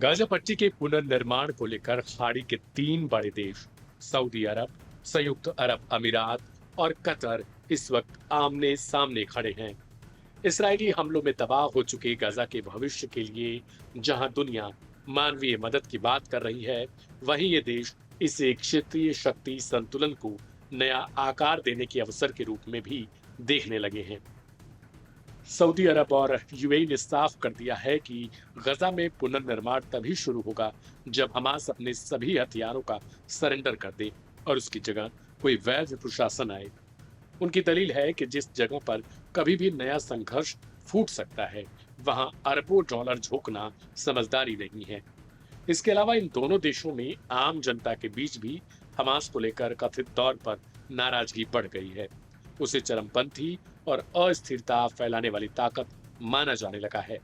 Gaza पट्टी के पुनर्निर्माण को लेकर खाड़ी के तीन बड़े देश सऊदी अरब, संयुक्त अरब अमीरात और कतर इस वक्त आमने सामने खड़े हैं। इसराइली हमलों में तबाह हो चुके गाजा के भविष्य के लिए जहां दुनिया मानवीय मदद की बात कर रही है, वहीं ये देश इसे क्षेत्रीय शक्ति संतुलन को नया आकार देने के अवसर के रूप में भी देखने लगे हैं। सऊदी अरब और यूएई ने साफ कर दिया है कि गजा में पुनर्निर्माण तभी शुरू होगा जब हमास अपने सभी हथियारों का सरेंडर कर दे और उसकी जगह कोई वैध प्रशासन आए। उनकी दलील है कि जिस जगह पर कभी भी नया संघर्ष फूट सकता है, वहां अरबों डॉलर झोंकना समझदारी नहीं है। इसके अलावा इन दोनों देशों में आम जनता के बीच भी हमास को लेकर कथित तौर पर नाराजगी बढ़ गई है। उसे चरमपंथी और अस्थिरता फैलाने वाली ताकत माना जाने लगा है।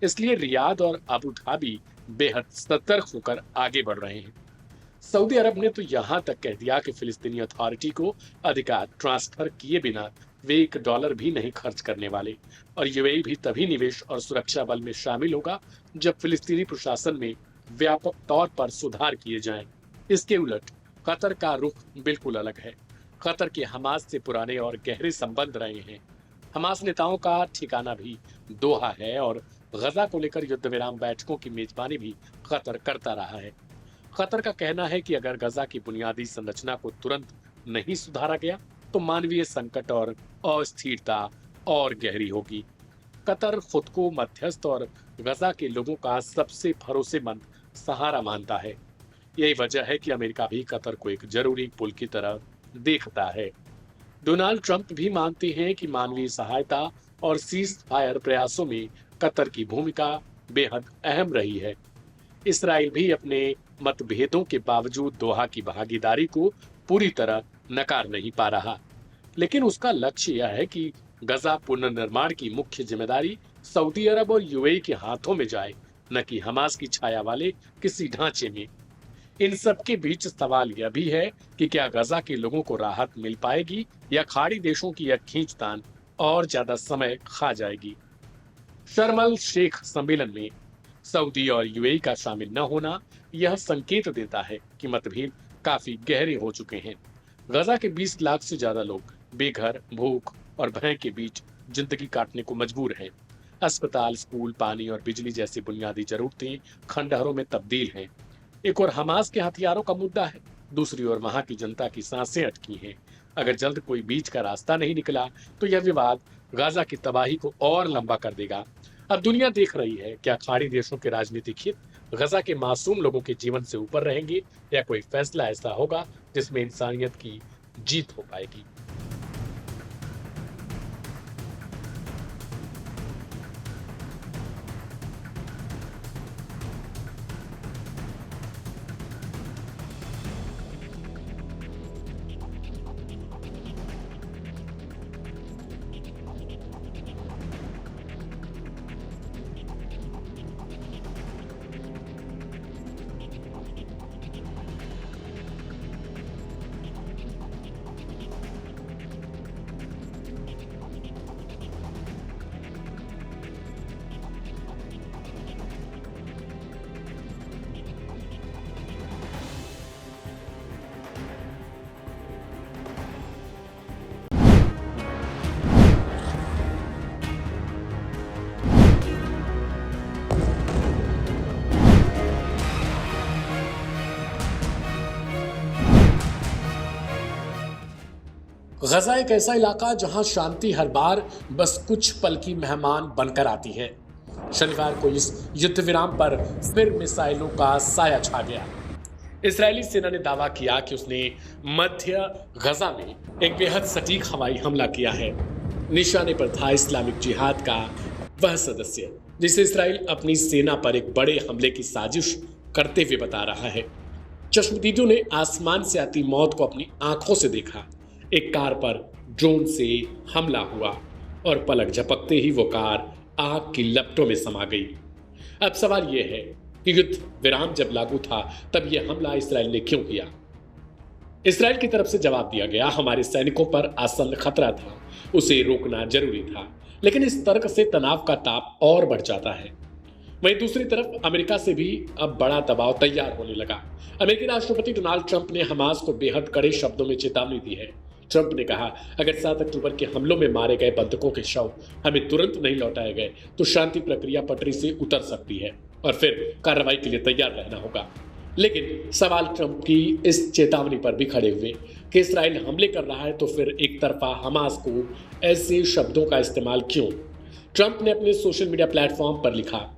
इसलिए रियाद और अबू धाबी बेहद सतर्क होकर आगे बढ़ रहे हैं। सऊदी अरब ने तो यहां तक कह दिया कि फिलिस्तीनी अथॉरिटी को अधिकार ट्रांसफर किए बिना वे $1 भी नहीं खर्च करने वाले, और यूएई भी तभी निवेश और सुरक्षा बल में शामिल होगा जब फिलिस्तीनी प्रशासन में व्यापक तौर पर सुधार किए जाएं। इसके उलट कतर का रुख बिल्कुल अलग है। कतर के हमास से पुराने और गहरे संबंध रहे हैं। हमास नेताओं का ठिकाना भी दोहा है और गजा को लेकर युद्ध विराम बैठकों की मेजबानी भी कतर करता रहा है। कतर का कहना है कि अगर गजा की बुनियादी संरचना को तुरंत नहीं सुधारा गया तो मानवीय संकट और अस्थिरता और गहरी होगी। कतर खुद को मध्यस्थ और गजा के लोगों का सबसे भरोसेमंद सहारा मानता है। यही वजह है कि अमेरिका भी कतर को एक जरूरी पुल की तरह देखता है। डोनाल्ड ट्रंप भी मानते हैं कि मानवीय सहायता और सीज फायर प्रयासों में कतर की भूमिका बेहद अहम रही है। इसराइल भी अपने मतभेदों के बावजूद दोहा की भागीदारी को पूरी तरह नकार नहीं पा रहा, लेकिन उसका लक्ष्य यह है कि गजा पुनर्निर्माण की मुख्य जिम्मेदारी सऊदी अरब और यूएई के हाथों में जाए, न कि हमास की छाया वाले किसी ढांचे में। इन सब के बीच सवाल यह भी है कि क्या गजा के लोगों को राहत मिल पाएगी या खाड़ी देशों की यह खींचतान और ज्यादा समय खा जाएगी। शर्म अल शेख सम्मेलन में सऊदी और यूएई का शामिल न होना यह संकेत देता है कि मतभेद काफी गहरे हो चुके हैं। गजा के 20 लाख से ज्यादा लोग बेघर, भूख और भय के बीच जिंदगी काटने को मजबूर हैं। अस्पताल, स्कूल, पानी और बिजली जैसी बुनियादी जरूरतें खंडहरों में तब्दील हैं। एक और हमास के हथियारों का मुद्दा है, दूसरी ओर वहां की जनता की सांसें अटकी हैं। अगर जल्द कोई बीच का रास्ता नहीं निकला तो यह विवाद गाजा की तबाही को और लंबा कर देगा। अब दुनिया देख रही है, क्या खाड़ी देशों के राजनीतिक हित गजा के मासूम लोगों के जीवन से ऊपर रहेंगे या कोई फैसला ऐसा होगा जिसमें इंसानियत की जीत हो पाएगी। गजा एक ऐसा इलाका जहां शांति हर बार बस कुछ पल की मेहमान बनकर आती है। शनिवार को इस युद्ध विराम पर फिर मिसाइलों का साया छा गया। इजरायली सेना ने दावा किया कि उसने मध्य गजा में एक बेहद सटीक हवाई हमला किया है। निशाने पर था इस्लामिक जिहाद का वह सदस्य जिसे इजराइल अपनी सेना पर एक बड़े हमले की साजिश करते हुए बता रहा है। चश्मदीदों ने आसमान से आती मौत को अपनी आंखों से देखा। एक कार पर ड्रोन से हमला हुआ और पलक झपकते ही वो कार आग की लपटों में समा गई। अब सवाल यह है कि युद्ध विराम जब लागू था तब यह हमला इसराइल ने क्यों किया। इसराइल की तरफ से जवाब दिया गया, हमारे सैनिकों पर आसन्न खतरा था, उसे रोकना जरूरी था। लेकिन इस तर्क से तनाव का ताप और बढ़ जाता है। वहीं दूसरी तरफ अमेरिका से भी अब बड़ा दबाव तैयार होने लगा। अमेरिकी राष्ट्रपति डोनाल्ड ट्रंप ने हमास को बेहद कड़े शब्दों में चेतावनी दी है। ट्रंप ने कहा, अगर 7 अक्टूबर के हमलों में मारे गए बंधकों के शव हमें तुरंत नहीं लौटाए गए तो शांति प्रक्रिया पटरी से उतर सकती है और फिर कार्रवाई के लिए तैयार रहना होगा। लेकिन सवाल ट्रंप की इस चेतावनी पर भी खड़े हुए कि इस्राइल हमले कर रहा है तो फिर एक तरफा हमास को ऐसे शब्दों का इस्तेमाल क्यों। ट्रंप ने अपने सोशल मीडिया प्लेटफॉर्म पर लिखा,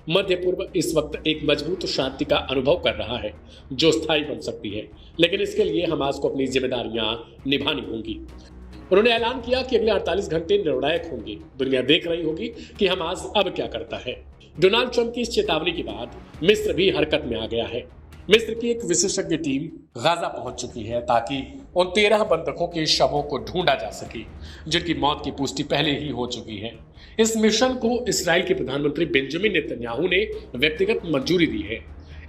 मध्य पूर्व इस वक्त एक मजबूत शांति का अनुभव कर रहा है जो स्थायी बन सकती है, लेकिन इसके लिए हमास को अपनी जिम्मेदारियां निभानी होंगी। उन्होंने ऐलान किया कि अगले 48 घंटे निर्णायक होंगे। दुनिया देख रही होगी कि हमास अब क्या करता है। डोनाल्ड ट्रंप की इस चेतावनी के बाद मिस्र भी हरकत में आ गया है। मिस्र की एक विशेषज्ञ टीम गाजा पहुंच चुकी है ताकि उन 13 बंधकों के शवों को ढूंढा जा सके जिनकी मौत की पुष्टि पहले ही हो चुकी है। इस मिशन को इस्राइल के प्रधानमंत्री बेंजामिन नेतन्याहू ने व्यक्तिगत मंजूरी दी है।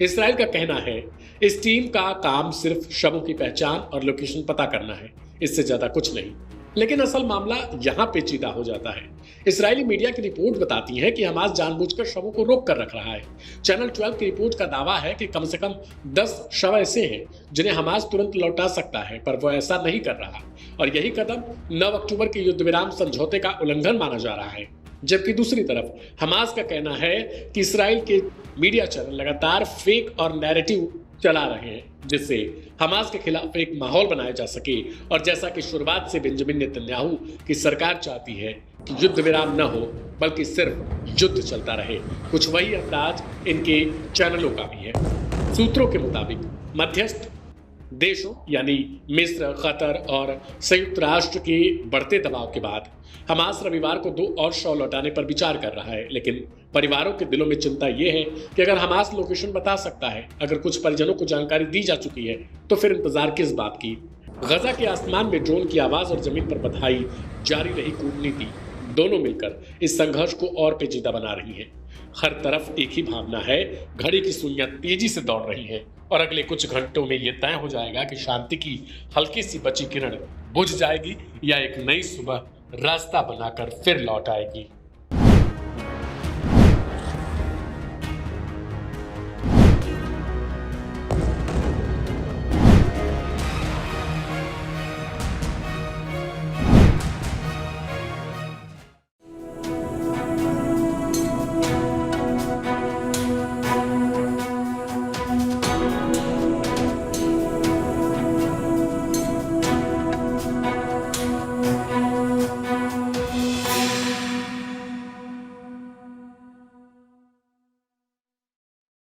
इस्राइल का कहना है इस टीम का काम सिर्फ शवों की पहचान और लोकेशन पता करना है, इससे ज्यादा कुछ नहीं। लेकिन असल मामला यहाँ पेचीदा हो जाता है। इस्राएली मीडिया की रिपोर्ट बताती है कि हमास जानबूझकर शवों को रोक कर रख रहा है। चैनल 12 की रिपोर्ट का दावा है कि कम से कम 10 शव ऐसे हैं जिन्हें हमास तुरंत लौटा सकता है, पर वो ऐसा नहीं कर रहा और यही कदम 9 अक्टूबर के युद्ध विराम समझौते का उल्लंघन माना जा रहा है। जबकि दूसरी तरफ हमास का कहना है कि इस्राएल के मीडिया चैनल लगातार फेक और नैरेटिव चला रहे हैं जिससे हमास के खिलाफ एक माहौल बनाया जा सके। और जैसा कि शुरुआत से बेंजामिन नेतन्याहू की सरकार चाहती है कि युद्ध विराम न हो बल्कि सिर्फ युद्ध चलता रहे, कुछ वही अंदाज इनके चैनलों का भी है। सूत्रों के मुताबिक मध्यस्थ देशों यानी मिस्र, कतर और संयुक्त राष्ट्र के बढ़ते दबाव के बाद हमास रविवार को 2 और शव लौटाने पर विचार कर रहा है। लेकिन परिवारों के दिलों में चिंता यह है कि अगर हमास लोकेशन बता सकता है, अगर कुछ परिजनों को जानकारी दी जा चुकी है तो फिर इंतजार किस बात की। गजा के आसमान में ड्रोन की आवाज और जमीन पर बधाई जारी रही कूटनीति दोनों मिलकर इस संघर्ष को और पेचीदा बना रही है। हर तरफ एक ही भावना है, घड़ी की सुइयां तेजी से दौड़ रही हैं और अगले कुछ घंटों में यह तय हो जाएगा कि शांति की हल्की सी बची किरण बुझ जाएगी या एक नई सुबह रास्ता बनाकर फिर लौट आएगी।